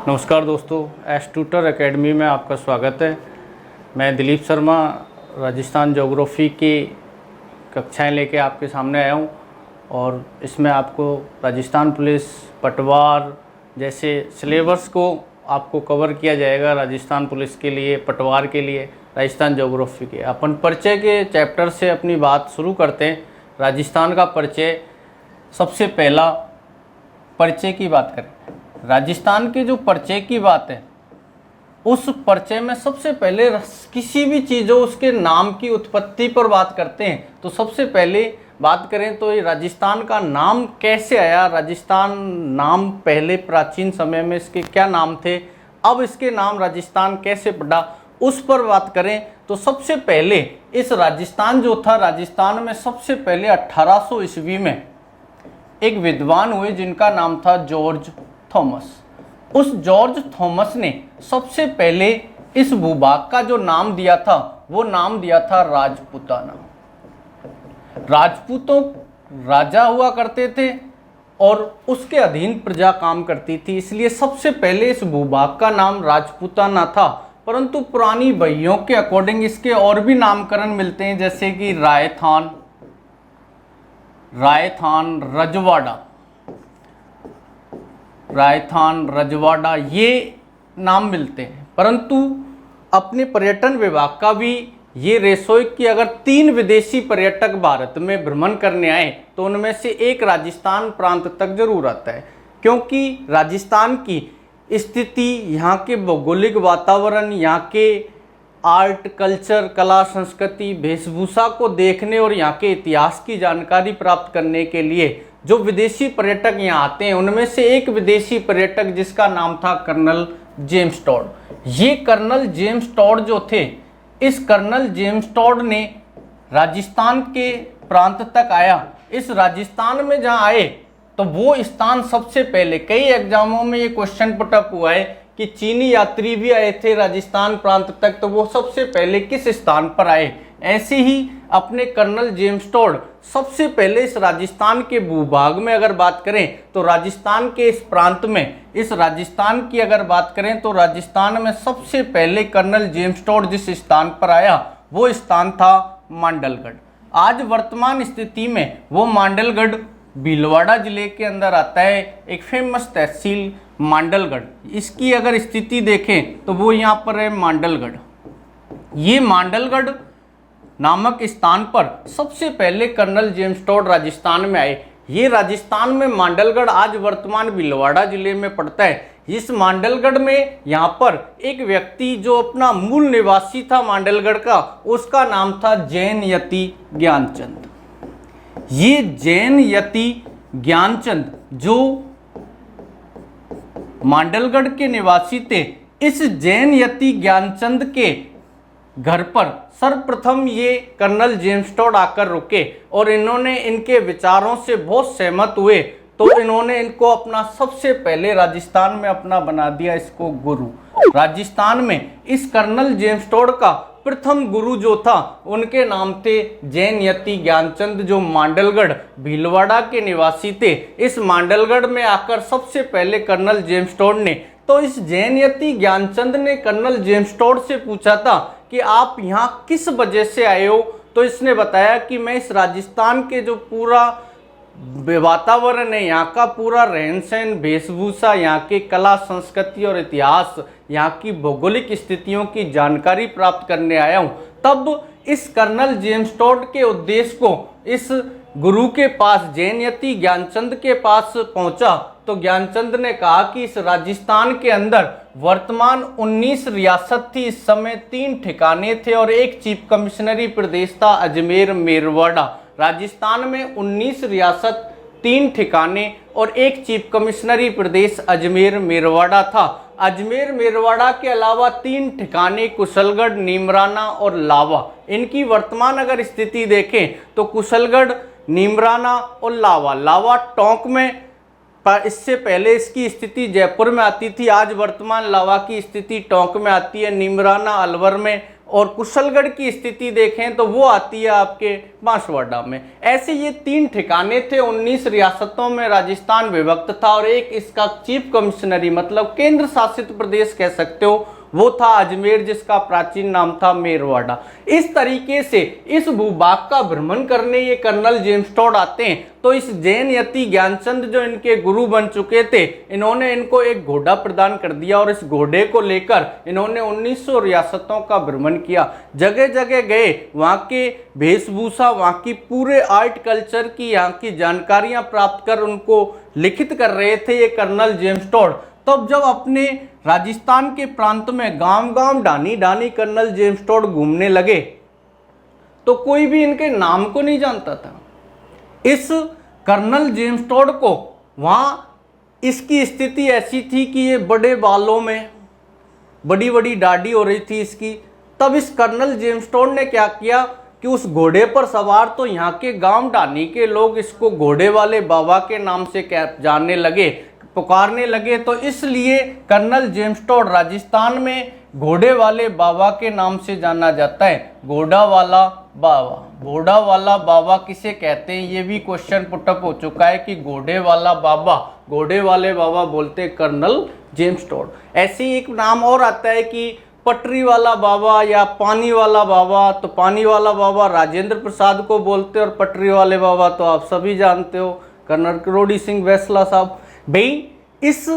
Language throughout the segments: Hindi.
नमस्कार दोस्तों, एस ट्यूटर एकेडमी में आपका स्वागत है। मैं दिलीप शर्मा राजस्थान ज्योग्राफी की कक्षाएं लेके आपके सामने आया हूं और इसमें आपको राजस्थान पुलिस पटवार जैसे सिलेबस को आपको कवर किया जाएगा। राजस्थान पुलिस के लिए, पटवार के लिए, राजस्थान ज्योग्राफी के अपन परिचय के चैप्टर से अपनी बात शुरू करते हैं। राजस्थान का परिचय, सबसे पहला परिचय की बात करें। राजस्थान के जो परिचय की बात है, उस परिचय में सबसे पहले किसी भी चीज़ हो उसके नाम की उत्पत्ति पर बात करते हैं। तो सबसे पहले बात करें तो ये राजस्थान का नाम कैसे आया। राजस्थान नाम पहले प्राचीन समय में इसके क्या नाम थे, अब इसके नाम राजस्थान कैसे पड़ा, उस पर बात करें तो सबसे पहले इस राजस्थान जो था, राजस्थान में सबसे पहले 1800 ईस्वी में एक विद्वान हुए जिनका नाम था जॉर्ज थॉमस। उस जॉर्ज थॉमस ने सबसे पहले इस भूभाग का जो नाम दिया था वो नाम दिया था राजपूताना। राजपूतों राजा हुआ करते थे और उसके अधीन प्रजा काम करती थी, इसलिए सबसे पहले इस भूभाग का नाम राजपूताना था। परंतु पुरानी बहियों के अकॉर्डिंग इसके और भी नामकरण मिलते हैं, जैसे कि रायथान, रजवाड़ा, ये नाम मिलते हैं। परंतु अपने पर्यटन विभाग का भी ये रेशो कि अगर 3 विदेशी पर्यटक भारत में भ्रमण करने आए तो उनमें से एक राजस्थान प्रांत तक जरूर आता है, क्योंकि राजस्थान की स्थिति, यहाँ के भौगोलिक वातावरण, यहाँ के आर्ट कल्चर, कला संस्कृति, वेशभूषा को देखने और यहाँ के इतिहास की जानकारी प्राप्त करने के लिए जो विदेशी पर्यटक यहाँ आते हैं, उनमें से एक विदेशी पर्यटक जिसका नाम था कर्नल जेम्स टॉड। ये कर्नल जेम्स टॉड जो थे, इस कर्नल जेम्स टॉड ने राजस्थान के प्रांत तक आया। इस राजस्थान में जहाँ आए तो वो स्थान सबसे पहले, कई एग्जामों में ये क्वेश्चन पुटअप हुआ है कि चीनी यात्री भी आए थे राजस्थान प्रांत तक, तो वो सबसे पहले किस स्थान पर आए। ऐसे ही अपने कर्नल जेम्स टॉड सबसे पहले इस राजस्थान के भूभाग में अगर बात करें तो राजस्थान के इस प्रांत में, इस राजस्थान की अगर बात करें तो राजस्थान में सबसे पहले कर्नल जेम्स टॉड जिस स्थान पर आया वो स्थान था मांडलगढ़। आज वर्तमान स्थिति में वो मांडलगढ़ भीलवाड़ा जिले के अंदर आता है, एक फेमस तहसील मांडलगढ़। इसकी अगर स्थिति देखें तो वो यहाँ पर है मांडलगढ़। ये मांडलगढ़ नामक स्थान पर सबसे पहले कर्नल जेम्स टॉड राजस्थान में आए। ये राजस्थान में मांडलगढ़ आज वर्तमान भीलवाड़ा जिले में पड़ता है। इस मांडलगढ़ में यहाँ पर एक व्यक्ति जो अपना मूल निवासी था मांडलगढ़ का, उसका नाम था जैन यति ज्ञानचंद। ये जैन यति ज्ञानचंद जो मांडलगढ़ के निवासी थे, इस जैन यति ज्ञानचंद के घर पर सर्वप्रथम ये कर्नल जेम्स टॉड आकर रुके और इन्होंने इनके विचारों से बहुत सहमत हुए, तो इन्होंने इनको अपना सबसे पहले राजस्थान में अपना बना दिया, इसको गुरु। राजस्थान में इस कर्नल जेम्स टॉड का प्रथम गुरु जो था उनके नाम थे जैन यति ज्ञानचंद, जो मांडलगढ़ भीलवाड़ा के निवासी थे। इस मांडलगढ़ में आकर सबसे पहले कर्नल जेम्स टॉड ने, तो इस जैन यति ज्ञानचंद ने कर्नल जेम्स टॉड से पूछा था कि आप यहाँ किस वजह से आए हो। तो इसने बताया कि मैं इस राजस्थान के जो पूरा वातावरण है, यहाँ का पूरा रहन सहन, वेशभूषा, यहाँ के कला संस्कृति और इतिहास, यहाँ की भौगोलिक स्थितियों की जानकारी प्राप्त करने आया हूँ। तब इस कर्नल जेम्स टॉड के उद्देश्य को इस गुरु के पास, जैन यति ज्ञानचंद के पास पहुंचा, तो ज्ञानचंद ने कहा कि इस राजस्थान के अंदर वर्तमान 19 रियासत थी। इस समय 3 ठिकाने थे और एक चीफ कमिश्नरी प्रदेश था अजमेर मेरवाड़ा। राजस्थान में 19 रियासत, 3 ठिकाने और एक चीफ कमिश्नरी प्रदेश अजमेर मेरवाड़ा था। अजमेर मेरवाड़ा के अलावा 3 ठिकाने कुशलगढ़, नीमराना और लावा। इनकी वर्तमान अगर स्थिति देखें तो कुशलगढ़, नीमराना और लावा टोंक में, पर इससे पहले इसकी स्थिति जयपुर में आती थी। आज वर्तमान लावा की स्थिति टोंक में आती है, नीमराना अलवर में, और कुशलगढ़ की स्थिति देखें तो वो आती है आपके बांसवाड़ा में। ऐसे ये 3 ठिकाने थे। 19 रियासतों में राजस्थान विभक्त था और एक इसका चीफ कमिश्नरी मतलब केंद्र शासित प्रदेश कह सकते हो वो था अजमेर, जिसका प्राचीन नाम था मेरवाड़ा। इस तरीके से इस भूभाग का भ्रमण करने ये कर्नल जेम्स टॉड आते हैं। तो इस जैन यति ज्ञानचंद जो इनके गुरु बन चुके थे, इन्होंने इनको एक घोड़ा प्रदान कर दिया और इस घोड़े को लेकर इन्होंने 1900 रियासतों का भ्रमण किया। जगह जगह गए, वहाँ के वेशभूषा, वहाँ की पूरे आर्ट कल्चर की, यहाँ की जानकारियां प्राप्त कर उनको लिखित कर रहे थे ये कर्नल जेम्स टॉड। तब जब अपने राजस्थान के प्रांत में गांव गांव Dani Dani colonel James Tod घूमने लगे तो कोई भी इनके नाम को नहीं जानता था। इस कर्नल जेम्स टॉड को वहां इसकी स्थिति ऐसी थी कि ये बड़े बालों में बड़ी बड़ी दाढ़ी हो रही थी इसकी। तब इस कर्नल जेम्स टॉड ने क्या किया कि उस घोड़े पर सवार तो यहाँ के गांव डानी के लोग इसको घोड़े वाले बाबा के नाम से जानने लगे, पुकारने लगे। तो इसलिए कर्नल जेम्स टॉड राजस्थान में घोड़े वाले बाबा के नाम से जाना जाता है। घोड़ा वाला बाबा, घोड़ा वाला बाबा किसे कहते हैं, ये भी क्वेश्चन पुटअप हो चुका है कि घोड़े वाला बाबा, घोड़े वाले बाबा बोलते हैं कर्नल जेम्स टॉड। ऐसे ही एक नाम और आता है कि पटरी वाला बाबा या पानी वाला बाबा। तो पानी वाला बाबा राजेंद्र प्रसाद को बोलते हैं और पटरी वाले बाबा तो आप सभी जानते हो, कर्नल किरोड़ी सिंह बैसला साहब। भाई इस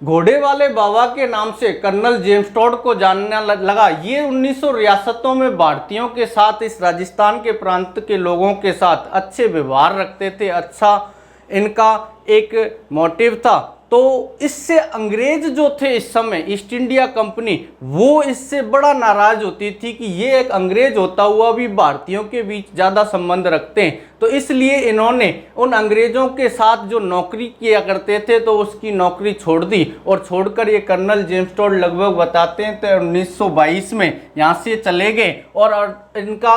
घोड़े वाले बाबा के नाम से कर्नल जेम्स टॉड को जानने लगा। ये 1900 रियासतों में भारतीयों के साथ, इस राजस्थान के प्रांत के लोगों के साथ अच्छे व्यवहार रखते थे, अच्छा इनका एक मोटिव था। तो इससे अंग्रेज जो थे इस समय, ईस्ट इंडिया कंपनी, वो इससे बड़ा नाराज होती थी कि ये एक अंग्रेज होता हुआ भी भारतीयों के बीच ज़्यादा संबंध रखते हैं। तो इसलिए इन्होंने उन अंग्रेजों के साथ जो नौकरी किया करते थे तो उसकी नौकरी छोड़ दी और छोड़कर ये कर्नल जेम्स टॉड लगभग बताते हैं तो 1922 में यहाँ से चले गए और इनका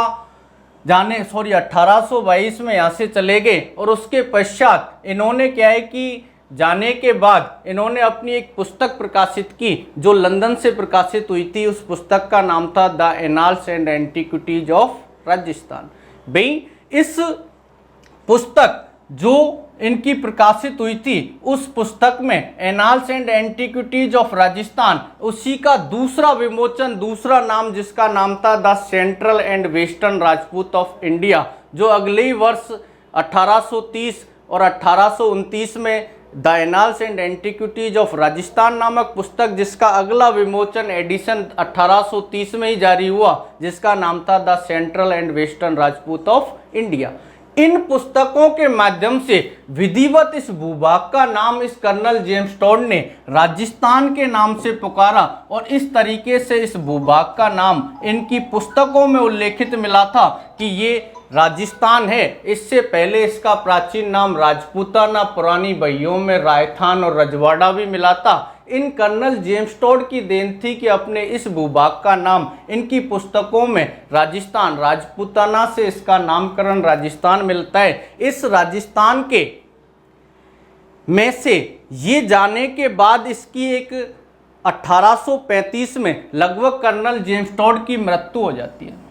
1822 में यहाँ से चले गए। और उसके पश्चात इन्होंने क्या है कि जाने के बाद इन्होंने अपनी एक पुस्तक प्रकाशित की जो लंदन से प्रकाशित हुई थी। उस पुस्तक का नाम था the annals and antiquities of Rajasthan. भाई इस पुस्तक जो इनकी प्रकाशित हुई थी, उस पुस्तक में annals and antiquities of Rajasthan, उसी का दूसरा विमोचन, दूसरा नाम जिसका नाम था the central and western Rajput of India, जो अगले ही वर्ष 1830 और 1829 में the annals and antiquities of Rajasthan नामक पुस्तक, जिसका अगला विमोचन एडिशन 1830 में ही जारी हुआ, जिसका नाम था the central and western Rajput of India. इन पुस्तकों के माध्यम से विधिवत इस भूभाग का नाम इस कर्नल जेम्स टॉड ने राजस्थान के नाम से पुकारा और इस तरीके से इस भूभाग का नाम इनकी पुस्तकों में उल्लेखित मिला था कि ये राजस्थान है। इससे पहले इसका प्राचीन नाम राजपूताना, पुरानी बहियों में रायथान और रजवाड़ा भी मिला था। इन कर्नल जेम्स टॉड की देन थी कि अपने इस भूभाग का नाम इनकी पुस्तकों में राजस्थान, राजपूताना से इसका नामकरण राजस्थान मिलता है। इस राजस्थान के में से ये जाने के बाद इसकी एक 1835 में लगभग कर्नल जेम्स टॉड की मृत्यु हो जाती है।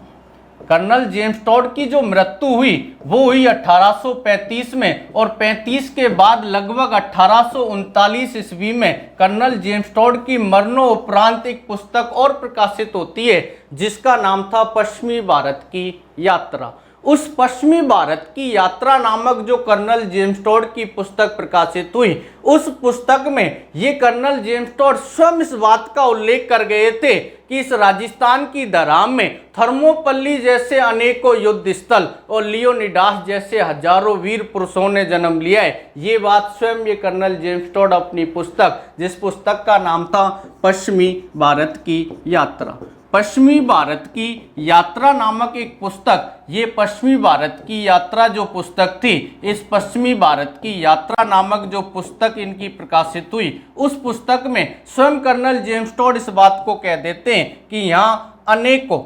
कर्नल जेम्स टॉड की जो मृत्यु हुई वो हुई 1835 में और 35 के बाद लगभग 1839 ईस्वी में कर्नल जेम्स टॉड की मरणोपरांत एक पुस्तक और प्रकाशित होती है जिसका नाम था पश्चिमी भारत की यात्रा। उस पश्चिमी भारत की यात्रा नामक जो कर्नल जेम्स टॉड की पुस्तक प्रकाशित हुई, उस पुस्तक में ये कर्नल जेम्स टॉड स्वयं इस बात का उल्लेख कर गए थे कि इस राजस्थान की धराम में थर्मोपल्ली जैसे अनेकों युद्ध स्थल और लियोनिडास जैसे हजारों वीर पुरुषों ने जन्म लिया है। ये बात स्वयं ये कर्नल जेम्स टॉड अपनी पुस्तक, जिस पुस्तक का नाम था पश्चिमी भारत की यात्रा, पश्चिमी भारत की यात्रा नामक एक पुस्तक, ये पश्चिमी भारत की यात्रा जो पुस्तक थी, इस पश्चिमी भारत की यात्रा नामक जो पुस्तक इनकी प्रकाशित हुई, उस पुस्तक में स्वयं कर्नल जेम्स टॉड इस बात को कह देते हैं कि यहाँ अनेकों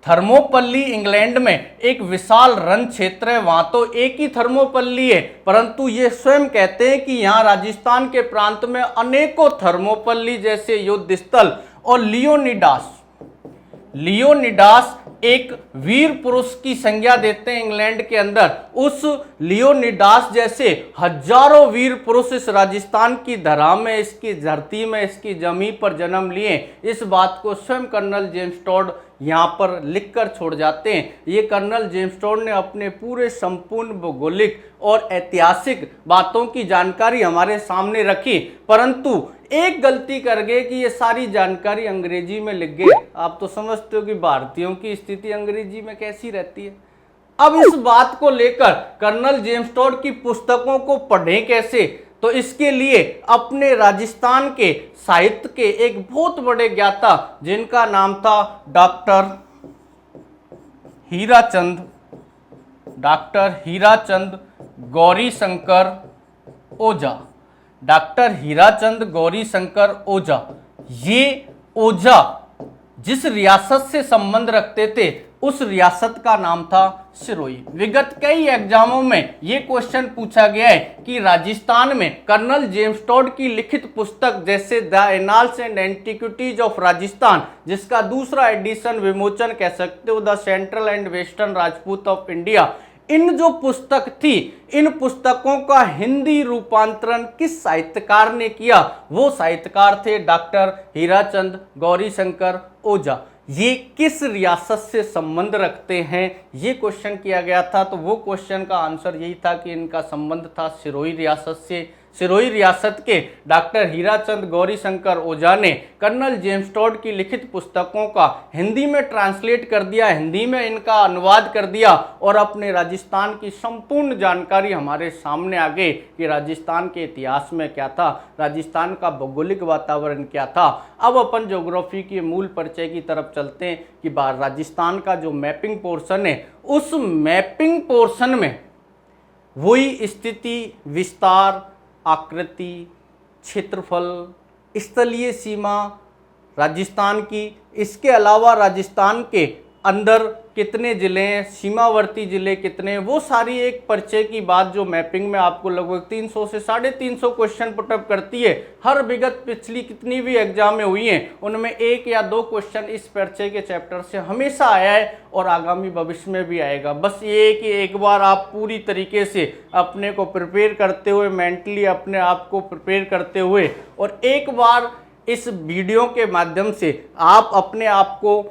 थर्मोपल्ली इंग्लैंड में एक विशाल रण क्षेत्र है, वहां तो एक ही थर्मोपल्ली है, परंतु ये स्वयं कहते हैं कि यहाँ राजस्थान के प्रांत में अनेकों थर्मोपल्ली जैसे युद्ध स्थल और लियोनिडास एक वीर पुरुष की संज्ञा देते हैं इंग्लैंड के अंदर। उस लियोनिडास जैसे हजारों वीर पुरुष इस राजस्थान की धरा में, इसकी धरती में, इसकी जमीन पर जन्म लिए। इस बात को स्वयं कर्नल जेम्स टॉड यहाँ पर लिखकर छोड़ जाते हैं। ये कर्नल जेम्स टॉड ने अपने पूरे संपूर्ण भौगोलिक और ऐतिहासिक बातों की जानकारी हमारे सामने रखी, परंतु एक गलती कर गए कि ये सारी जानकारी अंग्रेजी में लिख गए। आप तो समझते हो कि भारतीयों की स्थिति अंग्रेजी में कैसी रहती है। अब इस बात को लेकर कर्नल जेम्स टॉड की पुस्तकों को पढ़ें कैसे, तो इसके लिए अपने राजस्थान के साहित्य के एक बहुत बड़े ज्ञाता जिनका नाम था डॉक्टर हीराचंद गौरीशंकर ओझा। डॉक्टर हीराचंद गौरीशंकर ओझा, ये ओझा जिस रियासत से संबंध रखते थे उस रियासत का नाम था सिरोही। विगत कई एग्जामों में ये क्वेश्चन पूछा गया है कि राजस्थान में कर्नल जेम्स टॉड की लिखित पुस्तक जैसे the annals and antiquities of Rajasthan, जिसका दूसरा एडिशन विमोचन कह सकते हो the central and western Rajput of India, इन जो पुस्तक थी, इन पुस्तकों का हिंदी रूपांतरण किस साहित्यकार ने किया? वो साहित्यकार थे डॉक्टर हीराचंद गौरीशंकर ओझा। ये किस रियासत से संबंध रखते हैं, ये क्वेश्चन किया गया था। तो वो क्वेश्चन का आंसर यही था कि इनका संबंध था सिरोही रियासत से। सिरोही रियासत के डॉक्टर हीराचंद गौरीशंकर ओझा ने कर्नल जेम्स टॉड की लिखित पुस्तकों का हिंदी में ट्रांसलेट कर दिया, हिंदी में इनका अनुवाद कर दिया और अपने राजस्थान की संपूर्ण जानकारी हमारे सामने आ गई कि राजस्थान के इतिहास में क्या था, राजस्थान का भौगोलिक वातावरण क्या था। अब अपन ज्योग्राफी के मूल परिचय की तरफ चलते हैं कि राजस्थान का जो मैपिंग पोर्शन है, उस मैपिंग पोर्शन में वही स्थिति, विस्तार, आकृति, क्षेत्रफल, स्थलीय सीमा राजस्थान की, इसके अलावा राजस्थान के अंदर कितने ज़िले हैं, सीमावर्ती ज़िले कितने, वो सारी एक परिचय की बात जो मैपिंग में आपको लगभग 300 से 350 क्वेश्चन पुटअप करती है। हर विगत पिछली कितनी भी एग्जाम में हुई हैं उनमें 1 या 2 क्वेश्चन इस परिचय के चैप्टर से हमेशा आया है और आगामी भविष्य में भी आएगा। बस ये है कि एक बार आप पूरी तरीके से अपने को प्रिपेयर करते हुए, मेंटली अपने आप को प्रिपेयर करते हुए, और एक बार इस वीडियो के माध्यम से आप अपने आप को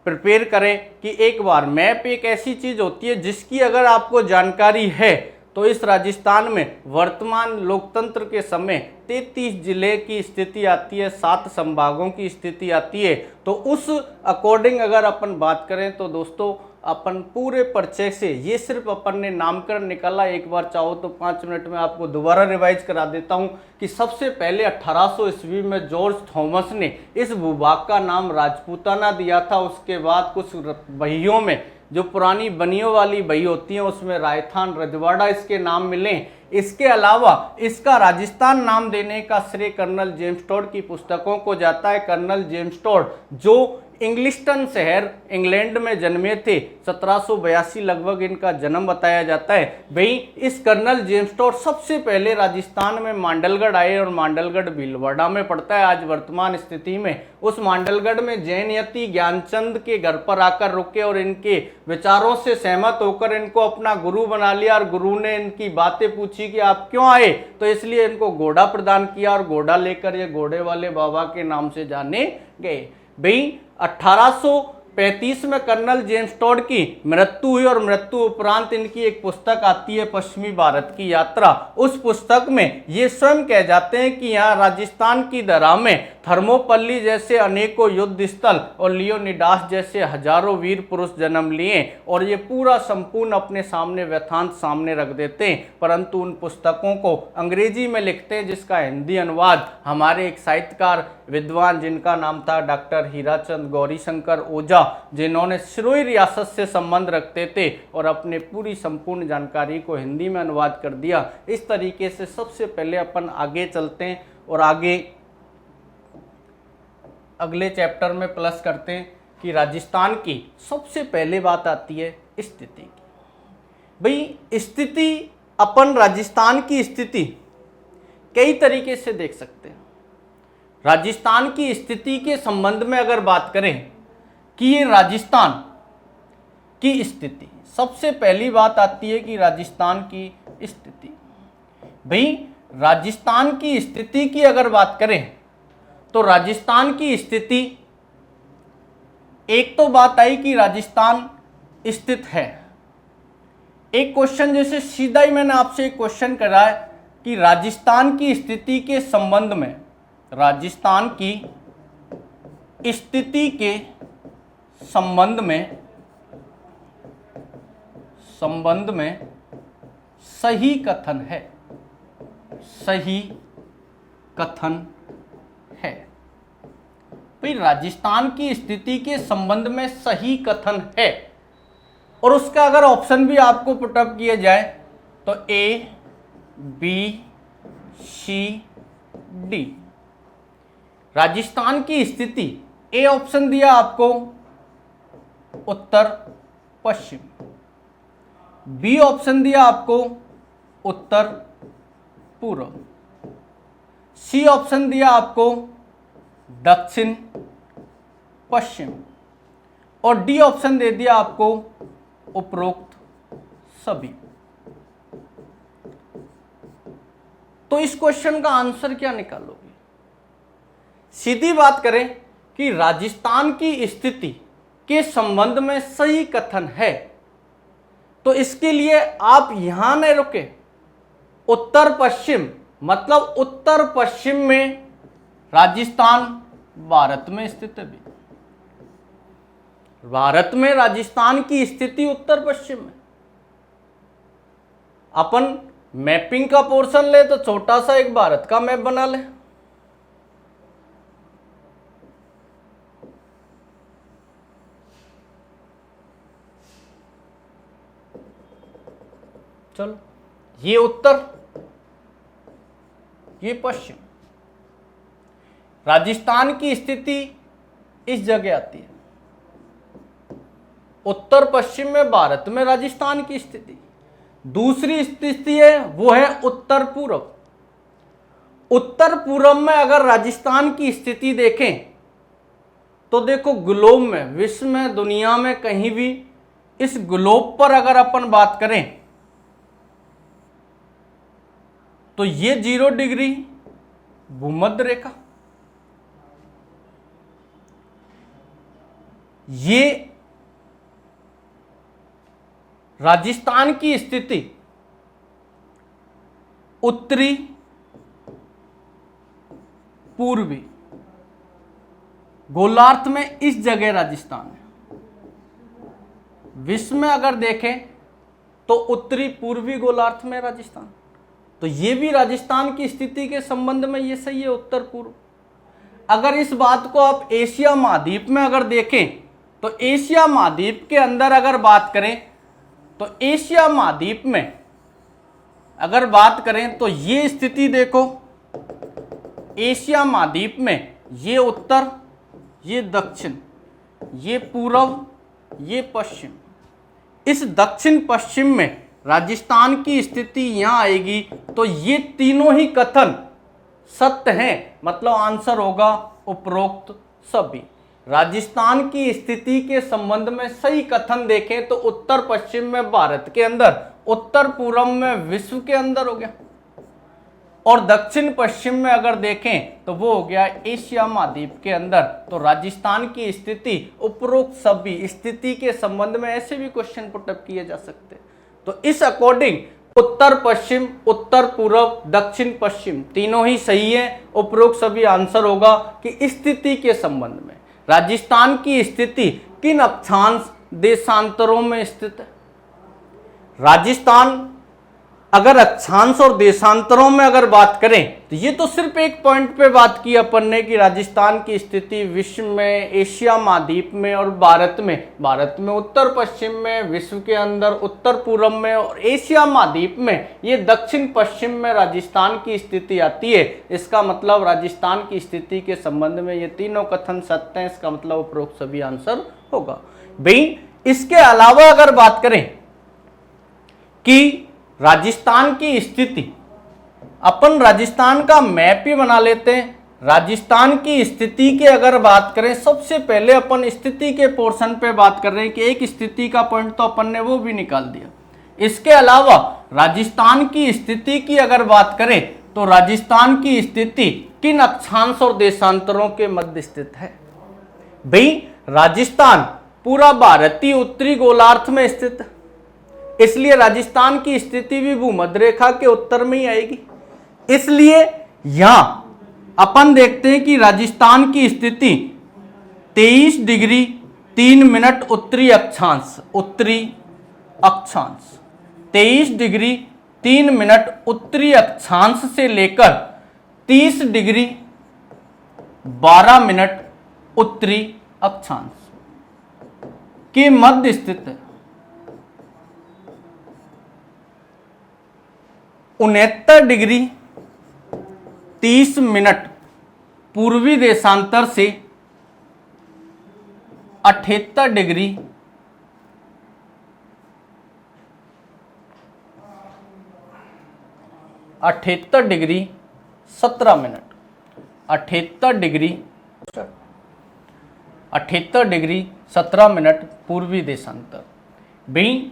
प्रिपेयर करें कि एक बार मैप एक ऐसी चीज़ होती है जिसकी अगर आपको जानकारी है तो इस राजस्थान में वर्तमान लोकतंत्र के समय 33 जिले की स्थिति आती है, 7 संभागों की स्थिति आती है। तो उस अकॉर्डिंग अगर अपन बात करें तो दोस्तों अपन पूरे परिचय से, ये सिर्फ अपन ने नामकरण निकाला, एक बार चाहो तो 5 मिनट में आपको दोबारा रिवाइज करा देता हूँ कि सबसे पहले 1800 ईस्वी में जॉर्ज थॉमस ने इस भूभाग का नाम राजपूताना दिया था। उसके बाद कुछ बहियों में, जो पुरानी बनियों वाली बही होती हैं, उसमें राजस्थान, रजवाड़ा इसके नाम मिले। इसके अलावा इसका राजस्थान नाम देने का श्रेय कर्नल जेम्स टॉड की पुस्तकों को जाता है। कर्नल जेम्स टॉड जो इंग्लिस्टन शहर इंग्लैंड में जन्मे थे, 1782 लगभग इनका जन्म बताया जाता है। भाई इस कर्नल जेम्स टॉड सबसे पहले राजस्थान में मांडलगढ़ आए और मांडलगढ़ भीलवाड़ा में पड़ता है आज वर्तमान स्थिति में। उस मांडलगढ़ में जैन यति ज्ञानचंद के घर पर आकर रुके और इनके विचारों से सहमत होकर इनको अपना गुरु बना लिया और गुरु ने इनकी बातें पूछी कि आप क्यों आए, तो इसलिए इनको घोड़ा प्रदान किया और घोड़ा लेकर ये घोड़े वाले बाबा के नाम से जाने गए। भाई 1835 में कर्नल जेम्स टॉड की मृत्यु हुई और मृत्यु उपरांत इनकी एक पुस्तक आती है पश्चिमी भारत की यात्रा। उस पुस्तक में ये स्वयं कह जाते हैं कि यहाँ राजस्थान की धरा में थर्मोपल्ली जैसे अनेकों युद्ध स्थल और लियोनिडास जैसे हजारों वीर पुरुष जन्म लिए, और ये पूरा संपूर्ण अपने सामने व्यथांत सामने रख देते हैं। परंतु उन पुस्तकों को अंग्रेजी में लिखते हैं जिसका हिंदी अनुवाद हमारे एक साहित्यकार विद्वान जिनका नाम था डॉक्टर हीराचंद गौरीशंकर ओझा, जिन्होंने सिरोही रियासत से संबंध रखते थे और अपने पूरी संपूर्ण जानकारी को हिंदी में अनुवाद कर दिया। इस तरीके से सबसे पहले अपन आगे चलते हैं और आगे अगले चैप्टर में प्लस करते हैं कि राजस्थान की सबसे पहले बात आती है स्थिति की। भाई स्थिति, अपन राजस्थान की स्थिति कई तरीके से देख सकते हैं। राजस्थान की स्थिति के संबंध में अगर बात करें कि ये राजस्थान की स्थिति, सबसे पहली बात आती है कि राजस्थान की स्थिति। भाई राजस्थान की स्थिति की अगर बात करें तो राजस्थान की स्थिति, एक तो बात आई कि राजस्थान स्थित है। एक क्वेश्चन जैसे सीधा ही मैंने आपसे एक क्वेश्चन करा है कि राजस्थान की स्थिति के संबंध में, राजस्थान की स्थिति के संबंध में सही कथन है, सही कथन है। भाई राजस्थान की स्थिति के संबंध में सही कथन है, और उसका अगर ऑप्शन भी आपको पुटअप किया जाए तो ए, बी, सी, डी। राजस्थान की स्थिति, ए ऑप्शन दिया आपको उत्तर पश्चिम, बी ऑप्शन दिया आपको उत्तर पूर्व, सी ऑप्शन दिया आपको दक्षिण पश्चिम, और डी ऑप्शन दे दिया आपको उपरोक्त सभी। तो इस क्वेश्चन का आंसर क्या निकालोगे? सीधी बात करें कि राजस्थान की स्थिति के संबंध में सही कथन है, तो इसके लिए आप यहां न रुके, उत्तर पश्चिम, मतलब उत्तर पश्चिम में राजस्थान भारत में स्थित है। भारत में राजस्थान की स्थिति उत्तर पश्चिम में। अपन मैपिंग का पोर्शन ले तो छोटा सा एक भारत का मैप बना ले। चलो, ये उत्तर, ये पश्चिम। राजस्थान की स्थिति इस जगह आती है। उत्तर पश्चिम में भारत में राजस्थान की स्थिति। दूसरी स्थिति है वो है उत्तर पूर्व। उत्तर पूर्व में अगर राजस्थान की स्थिति देखें तो देखो, ग्लोब में, विश्व में, दुनिया में कहीं भी इस ग्लोब पर अगर अपन बात करें तो ये 0 डिग्री भूमध्य रेखा, ये राजस्थान की स्थिति उत्तरी पूर्वी गोलार्ध में इस जगह राजस्थान है। विश्व में अगर देखें तो उत्तरी पूर्वी गोलार्ध में राजस्थान। तो ये भी राजस्थान की स्थिति के संबंध में ये सही है, उत्तर पूर्व। अगर इस बात को आप एशिया महाद्वीप में अगर देखें तो एशिया महाद्वीप के अंदर अगर बात करें तो एशिया महाद्वीप में अगर बात करें तो ये स्थिति देखो, एशिया महाद्वीप में ये उत्तर, ये दक्षिण, ये पूर्व, ये पश्चिम। इस दक्षिण पश्चिम में राजस्थान की स्थिति यहां आएगी, तो ये तीनों ही कथन सत्य हैं, मतलब आंसर होगा उपरोक्त सभी। राजस्थान की स्थिति के संबंध में सही कथन देखें तो उत्तर पश्चिम में भारत के अंदर, उत्तर पूर्व में विश्व के अंदर हो गया, और दक्षिण पश्चिम में अगर देखें तो वो हो गया एशिया महाद्वीप के अंदर। तो राजस्थान की स्थिति उपरोक्त सभी स्थिति के संबंध में ऐसे भी क्वेश्चन पुटअप किए जा सकते हैं। तो इस अकॉर्डिंग उत्तर पश्चिम, उत्तर पूर्व, दक्षिण पश्चिम तीनों ही सही है। उपरोक्त सभी आंसर होगा कि स्थिति के संबंध में राजस्थान की स्थिति किन अक्षांश देशांतरों में स्थित है। राजस्थान अगर अक्षांश और देशांतरों में अगर बात करें तो ये तो सिर्फ एक पॉइंट पे बात की अपन ने कि राजस्थान की स्थिति विश्व में, एशिया महाद्वीप में और भारत में उत्तर पश्चिम में, विश्व के अंदर उत्तर पूर्व में और एशिया महाद्वीप में ये दक्षिण पश्चिम में राजस्थान की स्थिति आती है। इसका मतलब राजस्थान की स्थिति के संबंध में ये तीनों कथन सत्य हैं। इसका मतलब उपरोक्त सभी आंसर होगा। भाई इसके अलावा अगर बात करें कि राजस्थान की स्थिति, अपन राजस्थान का मैप ही बना लेते हैं राजस्थान की स्थिति की अगर बात करें, सबसे पहले अपन स्थिति के पोर्शन पे बात कर रहे हैं कि एक स्थिति का पॉइंट तो अपन ने वो भी निकाल दिया। इसके अलावा राजस्थान की स्थिति की अगर बात करें तो राजस्थान की स्थिति किन अक्षांश और देशांतरों के मध्य स्थित है? भाई राजस्थान पूरा भारतीय उत्तरी गोलार्ध में स्थित है, इसलिए राजस्थान की स्थिति भी भूमध्य रेखा के उत्तर में ही आएगी। इसलिए यहां अपन देखते हैं कि राजस्थान की स्थिति 23 डिग्री 3 मिनट उत्तरी अक्षांश 23 डिग्री 3 मिनट उत्तरी अक्षांश से लेकर 30 डिग्री 12 मिनट उत्तरी अक्षांश के मध्य स्थित है। 69 डिग्री 30 मिनट पूर्वी देशांतर से 78 डिग्री 17 मिनट 78 डिग्री 17 मिनट पूर्वी देशांतर। बी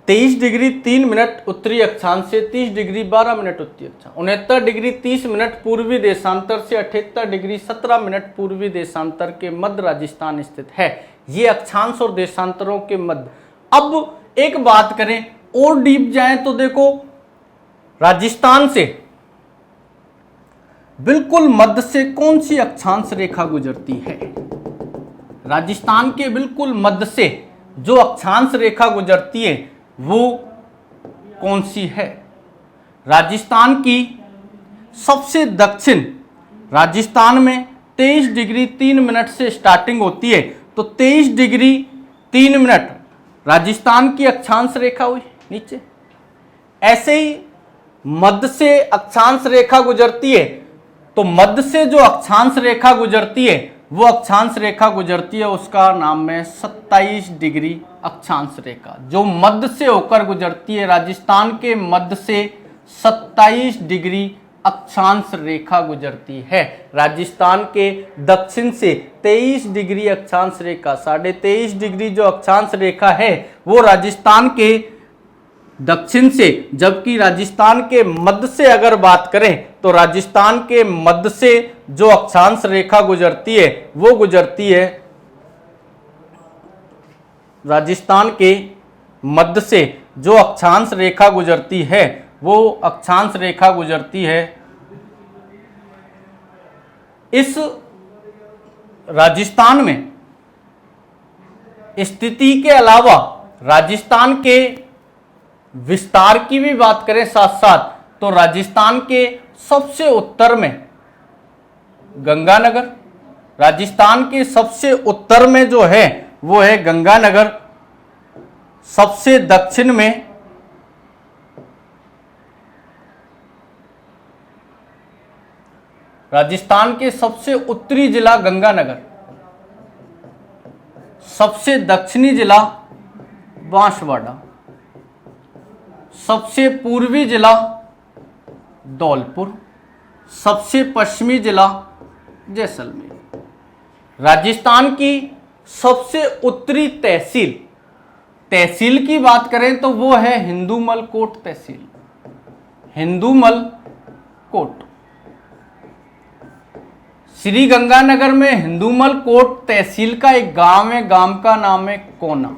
23 डिग्री 3 मिनट उत्तरी अक्षांश से 30 डिग्री 12 मिनट उत्तरी अक्षांश, 69 डिग्री 30 मिनट पूर्वी देशांतर से 78 डिग्री 17 मिनट पूर्वी देशांतर के मध्य राजस्थान स्थित है। ये अक्षांश और देशांतरों के मध्य। अब एक बात करें और डीप जाएं तो देखो, राजस्थान से बिल्कुल मध्य से कौन सी अक्षांश रेखा गुजरती है? राजस्थान के बिल्कुल मध्य से जो अक्षांश रेखा गुजरती है वो कौन सी है? राजस्थान की सबसे दक्षिण, राजस्थान में 23 डिग्री 3 मिनट से स्टार्टिंग होती है, तो 23 डिग्री 3 मिनट राजस्थान की अक्षांश रेखा हुई नीचे। ऐसे ही मध्य से अक्षांश रेखा गुजरती है, तो मध्य से जो अक्षांश रेखा गुजरती है वो अक्षांश रेखा गुजरती है, उसका नाम है 27 डिग्री अक्षांश रेखा, जो मध्य से होकर गुजरती है। राजस्थान के मध्य से 27 डिग्री अक्षांश रेखा गुजरती है। राजस्थान के दक्षिण से 23 डिग्री अक्षांश रेखा, 23.5 डिग्री जो अक्षांश रेखा है वो राजस्थान के दक्षिण से, जबकि राजस्थान के मध्य से अगर बात करें तो राजस्थान के मध्य से जो अक्षांश रेखा गुजरती है वो गुजरती है, राजस्थान के मध्य से जो अक्षांश रेखा गुजरती है वो अक्षांश रेखा गुजरती है इस राजस्थान में स्थिति के अलावा राजस्थान के विस्तार की भी बात करें साथ साथ, तो राजस्थान के सबसे उत्तर में गंगानगर, राजस्थान के सबसे उत्तर में जो है वो है गंगानगर, सबसे दक्षिण में राजस्थान के सबसे उत्तरी जिला गंगानगर, सबसे दक्षिणी जिला बांसवाड़ा, सबसे पूर्वी जिला धौलपुर, सबसे पश्चिमी जिला जैसलमेर। राजस्थान की सबसे उत्तरी तहसील, तहसील की बात करें तो वो है हिंदूमल कोट तहसील, हिंदूमल कोट। श्री गंगानगर में हिंदूमल कोट तहसील का एक गांव है, गांव का नाम है कोना।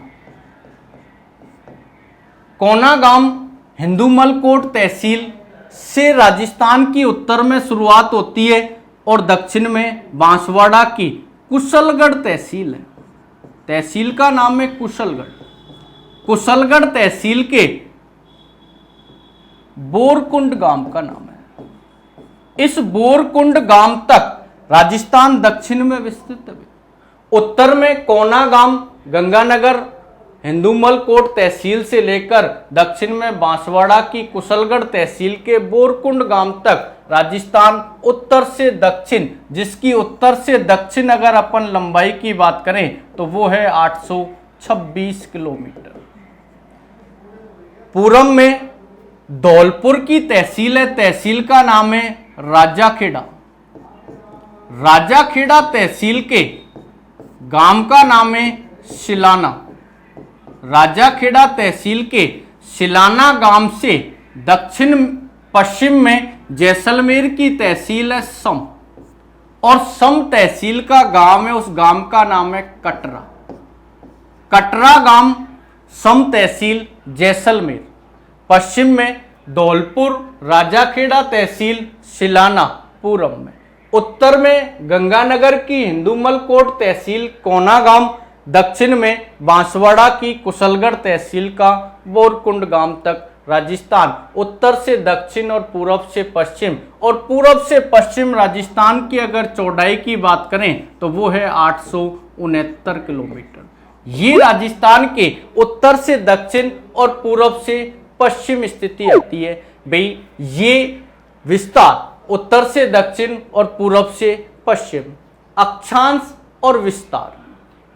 कोना गांव हिंदूमल कोट तहसील से राजस्थान की उत्तर में शुरुआत होती है और दक्षिण में बांसवाड़ा की कुशलगढ़ तहसील है। तहसील का नाम है कुशलगढ़। कुशलगढ़ तहसील के बोरकुंड गांव का नाम है। इस बोरकुंड गांव तक राजस्थान दक्षिण में विस्तृत है। उत्तर में कोना गांव गंगानगर हिंदूमल कोट तहसील से लेकर दक्षिण में बांसवाड़ा की कुशलगढ़ तहसील के बोरकुंड गांव तक राजस्थान उत्तर से दक्षिण, जिसकी उत्तर से दक्षिण अगर अपन लंबाई की बात करें तो वो है 826 किलोमीटर। पूरब में धौलपुर की तहसील है, तहसील का नाम है राजाखेड़ा। राजाखेड़ा तहसील के गांव का नाम है सिलाना। राजाखेड़ा तहसील के सिलाना गांव से दक्षिण पश्चिम में जैसलमेर की तहसील है सम, और सम तहसील का गांव है, उस गांव का नाम है कटरा। कटरा गांव, सम तहसील, जैसलमेर। पश्चिम में धौलपुर, राजाखेड़ा तहसील, सिलाना पूरब में। उत्तर में गंगानगर की हिंदूमल कोट तहसील कोना गांव, दक्षिण में बांसवाड़ा की कुशलगढ़ तहसील का बोरकुंड गांव तक राजस्थान। उत्तर से दक्षिण और पूरब से पश्चिम, और पूरब से पश्चिम राजस्थान की अगर चौड़ाई की बात करें तो वो है 869 किलोमीटर। ये राजस्थान के उत्तर से दक्षिण और पूरब से पश्चिम स्थिति आती है। भाई ये विस्तार उत्तर से दक्षिण और पूरब से पश्चिम, अक्षांश और विस्तार।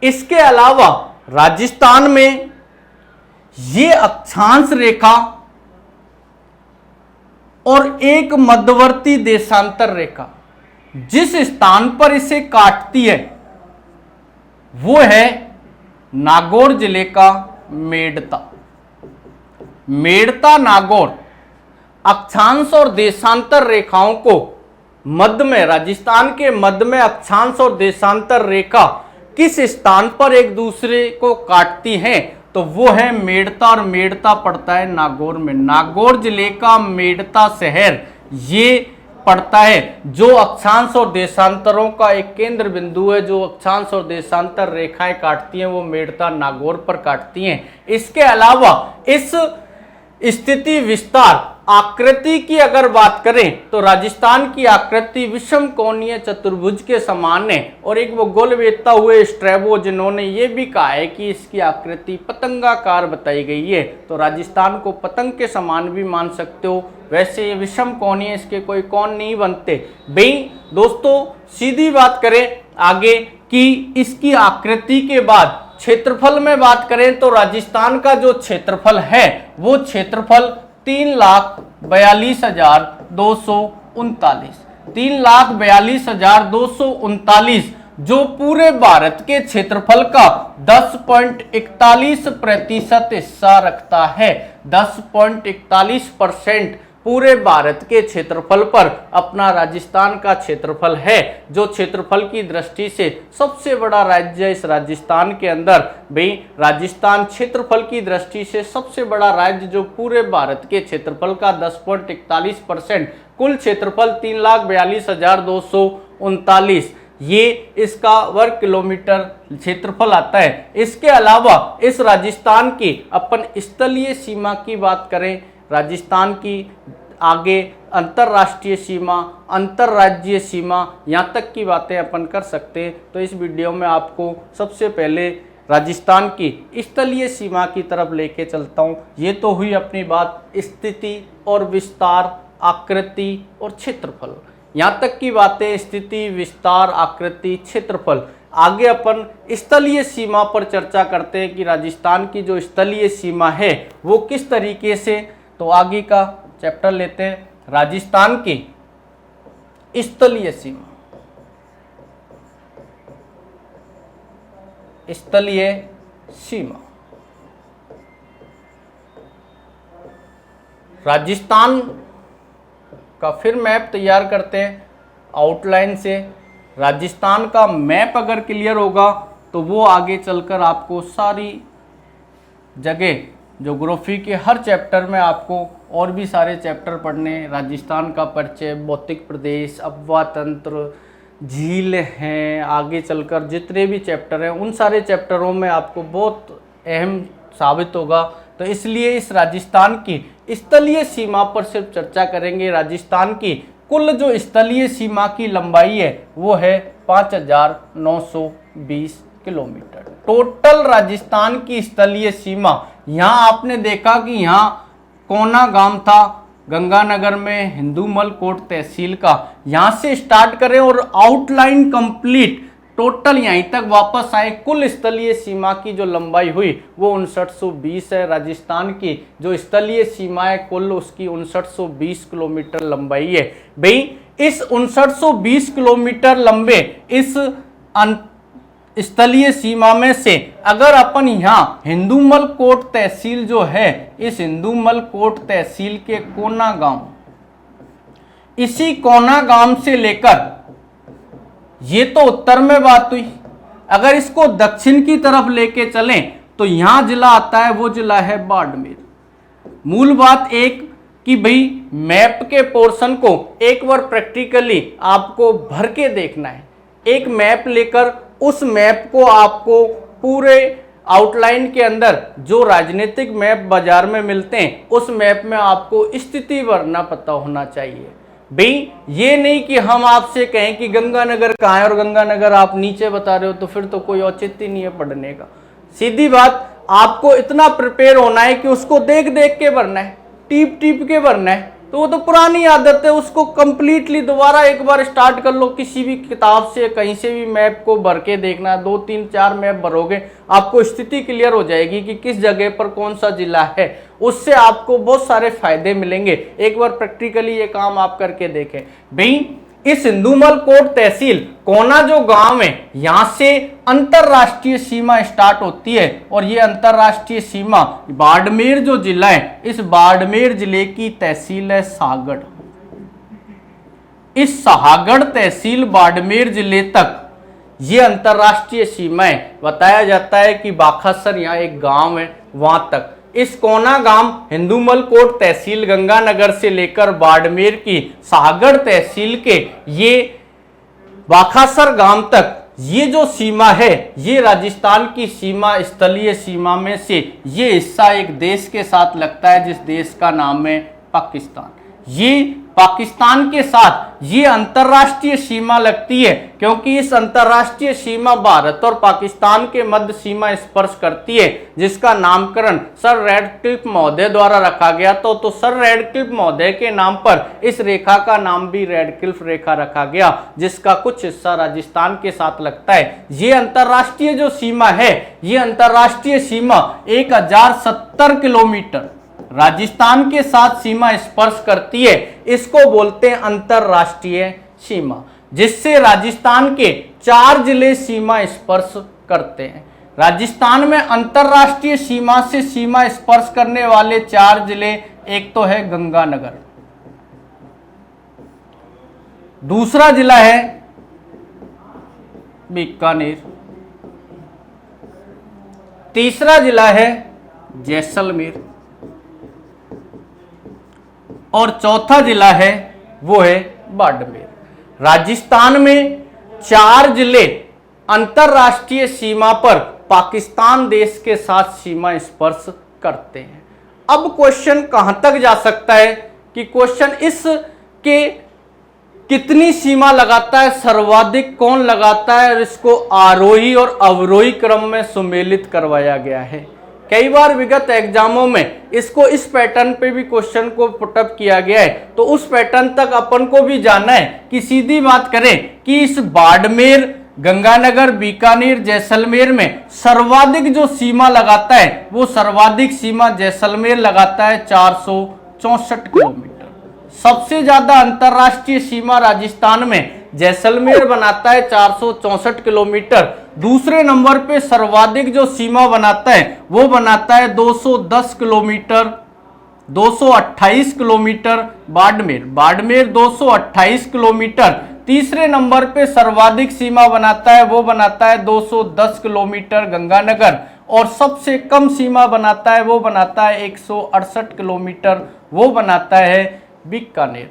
इसके अलावा राजस्थान में ये अक्षांश रेखा और एक मध्यवर्ती देशांतर रेखा जिस स्थान पर इसे काटती है वो है नागौर जिले का मेड़ता। मेड़ता नागौर अक्षांश और देशांतर रेखाओं को मध्य में, राजस्थान के मध्य में अक्षांश और देशांतर रेखा किस स्थान पर एक दूसरे को काटती हैं तो वो है मेड़ता, और मेड़ता पड़ता है नागौर में। नागौर जिले का मेड़ता शहर ये पड़ता है जो अक्षांश और देशांतरों का एक केंद्र बिंदु है। जो अक्षांश और देशांतर रेखाएं काटती हैं वो मेड़ता नागौर पर काटती हैं। इसके अलावा इस स्थिति, विस्तार, आकृति की अगर बात करें तो राजस्थान की आकृति विषम कोणीय चतुर्भुज के समान है, और एक भूगोलवेत्ता हुए स्ट्रैबो जिन्होंने ये भी कहा है कि इसकी आकृति पतंगाकार बताई गई है। तो राजस्थान को पतंग के समान भी मान सकते हो। वैसे ये विषम कोणीय, इसके कोई कोण नहीं बनते। भाई दोस्तों सीधी बात करें आगे कि इसकी आकृति के बाद क्षेत्रफल में बात करें तो राजस्थान का जो क्षेत्रफल है वो क्षेत्रफल 3,42,239, 3,42,239 जो पूरे भारत के क्षेत्रफल का 10.41% हिस्सा रखता है। 10.41% पूरे भारत के क्षेत्रफल पर अपना राजस्थान का क्षेत्रफल है, जो क्षेत्रफल की दृष्टि से सबसे बड़ा राज्य है इस राजस्थान के अंदर। भाई राजस्थान क्षेत्रफल की दृष्टि से सबसे बड़ा राज्य जो पूरे भारत के क्षेत्रफल का 10.41%, कुल क्षेत्रफल 3,42,239 ये इसका वर्ग किलोमीटर क्षेत्रफल आता है। इसके अलावा इस राजस्थान की अपन स्थलीय सीमा की बात करें, राजस्थान की आगे अंतर्राष्ट्रीय सीमा, अंतर्राज्यीय सीमा, यहाँ तक की बातें अपन कर सकते हैं। तो इस वीडियो में आपको सबसे पहले राजस्थान की स्थलीय सीमा की तरफ लेके चलता हूँ। ये तो हुई अपनी बात स्थिति और विस्तार, आकृति और क्षेत्रफल, यहाँ तक की बातें स्थिति, विस्तार, आकृति, क्षेत्रफल। आगे अपन स्थलीय सीमा पर चर्चा करते हैं कि राजस्थान की जो स्थलीय सीमा है वो किस तरीके से। तो आगे का चैप्टर लेते हैं, राजस्थान की स्थलीय सीमा। स्थलीय सीमा राजस्थान का फिर मैप तैयार करते हैं आउटलाइन से। राजस्थान का मैप अगर क्लियर होगा तो वो आगे चलकर आपको सारी जगह, ज्योग्राफी के हर चैप्टर में आपको और भी सारे चैप्टर पढ़ने, राजस्थान का परिचय, भौतिक प्रदेश, अफवाह तंत्र, झील हैं, आगे चलकर जितने भी चैप्टर हैं उन सारे चैप्टरों में आपको बहुत अहम साबित होगा। तो इसलिए इस राजस्थान की स्थलीय सीमा पर सिर्फ चर्चा करेंगे। राजस्थान की कुल जो स्थलीय सीमा की लंबाई है वो है 5,920 किलोमीटर। टोटल राजस्थान की स्थलीय सीमा, यहाँ आपने देखा कि यहाँ कोना गांव था गंगानगर में हिंदूमल कोट तहसील का, यहाँ से स्टार्ट करें और आउटलाइन कंप्लीट टोटल यहीं तक वापस आए। कुल स्थलीय सीमा की जो लंबाई हुई वो 5920 है। राजस्थान की जो स्थलीय सीमा है कुल उसकी 5920 किलोमीटर लंबाई है। भाई इस 5920 किलोमीटर लंबे इस स्थलीय सीमा में से अगर अपन यहाँ हिंदूमल कोट तहसील जो है, इस हिंदूमल कोट तहसील के कोना गांव, इसी कोना गांव से लेकर, ये तो उत्तर में बात हुई, अगर इसको दक्षिण की तरफ लेके चलें तो यहां जिला आता है, वो जिला है बाड़मेर। मूल बात एक कि भाई मैप के पोर्शन को एक बार प्रैक्टिकली आपको भर के देखना है। एक मैप लेकर उस मैप को आपको पूरे आउटलाइन के अंदर जो राजनीतिक मैप बाजार में मिलते हैं, उस मैप में आपको स्थिति वरना पता होना चाहिए। भाई ये नहीं कि हम आपसे कहें कि गंगानगर कहाँ है और गंगानगर आप नीचे बता रहे हो, तो फिर तो कोई औचित्य नहीं है पढ़ने का। सीधी बात, आपको इतना प्रिपेयर होना है कि उसको देख देख के भरना है, टीप टीप के भरना है। तो वो तो पुरानी आदत है, उसको कंप्लीटली दोबारा एक बार स्टार्ट कर लो, किसी भी किताब से कहीं से भी मैप को भर के देखना। 2 3 4 मैप भरोगे, आपको स्थिति क्लियर हो जाएगी कि किस जगह पर कौन सा जिला है। उससे आपको बहुत सारे फायदे मिलेंगे। एक बार प्रैक्टिकली ये काम आप करके देखें। भाई इस हिंदूमल कोट तहसील कोना जो गांव है, यहां से अंतरराष्ट्रीय सीमा स्टार्ट होती है और ये अंतरराष्ट्रीय सीमा बाड़मेर जो जिला है, इस बाड़मेर जिले की तहसील है साहगढ़। इस साहगढ़ तहसील बाड़मेर जिले तक ये अंतरराष्ट्रीय सीमा है। बताया जाता है कि बाखासर यहाँ एक गांव है, वहां तक इस कोना गांव हिंदूमल कोट तहसील गंगानगर से लेकर बाड़मेर की साहगढ़ तहसील के ये बाखासर गांव तक ये जो सीमा है, ये राजस्थान की सीमा, स्थलीय सीमा में से ये हिस्सा एक देश के साथ लगता है, जिस देश का नाम है पाकिस्तान। ये पाकिस्तान के साथ ये अंतरराष्ट्रीय सीमा लगती है, क्योंकि इस अंतरराष्ट्रीय सीमा भारत और पाकिस्तान के मध्य सीमा स्पर्श करती है, जिसका नामकरण सर रैडक्लिफ महोदय द्वारा रखा गया। तो सर रैडक्लिफ महोदय के नाम पर इस रेखा का नाम भी रैडक्लिफ रेखा रखा गया, जिसका कुछ हिस्सा राजस्थान के साथ लगता है। ये अंतरराष्ट्रीय जो सीमा है, ये अंतरराष्ट्रीय सीमा 1070 किलोमीटर राजस्थान के साथ सीमा स्पर्श करती है। इसको बोलते हैं अंतरराष्ट्रीय सीमा, जिससे राजस्थान के 4 जिले सीमा स्पर्श करते हैं। राजस्थान में अंतरराष्ट्रीय सीमा से सीमा स्पर्श करने वाले 4 जिले, एक तो है गंगानगर, दूसरा जिला है बीकानेर, तीसरा जिला है जैसलमेर और चौथा जिला है वो है बाड़मेर। राजस्थान में 4 जिले अंतरराष्ट्रीय सीमा पर पाकिस्तान देश के साथ सीमा स्पर्श करते हैं। अब क्वेश्चन कहां तक जा सकता है कि क्वेश्चन इस के कितनी सीमा लगाता है, सर्वाधिक कौन लगाता है, और इसको आरोही और अवरोही क्रम में सुमेलित करवाया गया है। कई बार विगत एग्जामों में इसको इस पैटर्न पे भी क्वेश्चन को पुटअप किया गया है, तो उस पैटर्न तक अपन को भी जाना है कि सीधी बात करें कि इस बाड़मेर, गंगानगर, बीकानेर, जैसलमेर में सर्वाधिक जो सीमा लगाता है, वो सर्वाधिक सीमा जैसलमेर लगाता है 464 किलोमीटर। सबसे ज्यादा अंतरराष्ट्रीय सीमा राजस्थान में जैसलमेर बनाता है 464 किलोमीटर। दूसरे नंबर पे सर्वाधिक जो सीमा बनाता है वो बनाता है 210 किलोमीटर, 228 किलोमीटर बाड़मेर 228 किलोमीटर। तीसरे नंबर पे सर्वाधिक सीमा बनाता है वो बनाता है 210 किलोमीटर गंगानगर, और सबसे कम सीमा बनाता है वो बनाता है 168 किलोमीटर, वो बनाता है बीकानेर।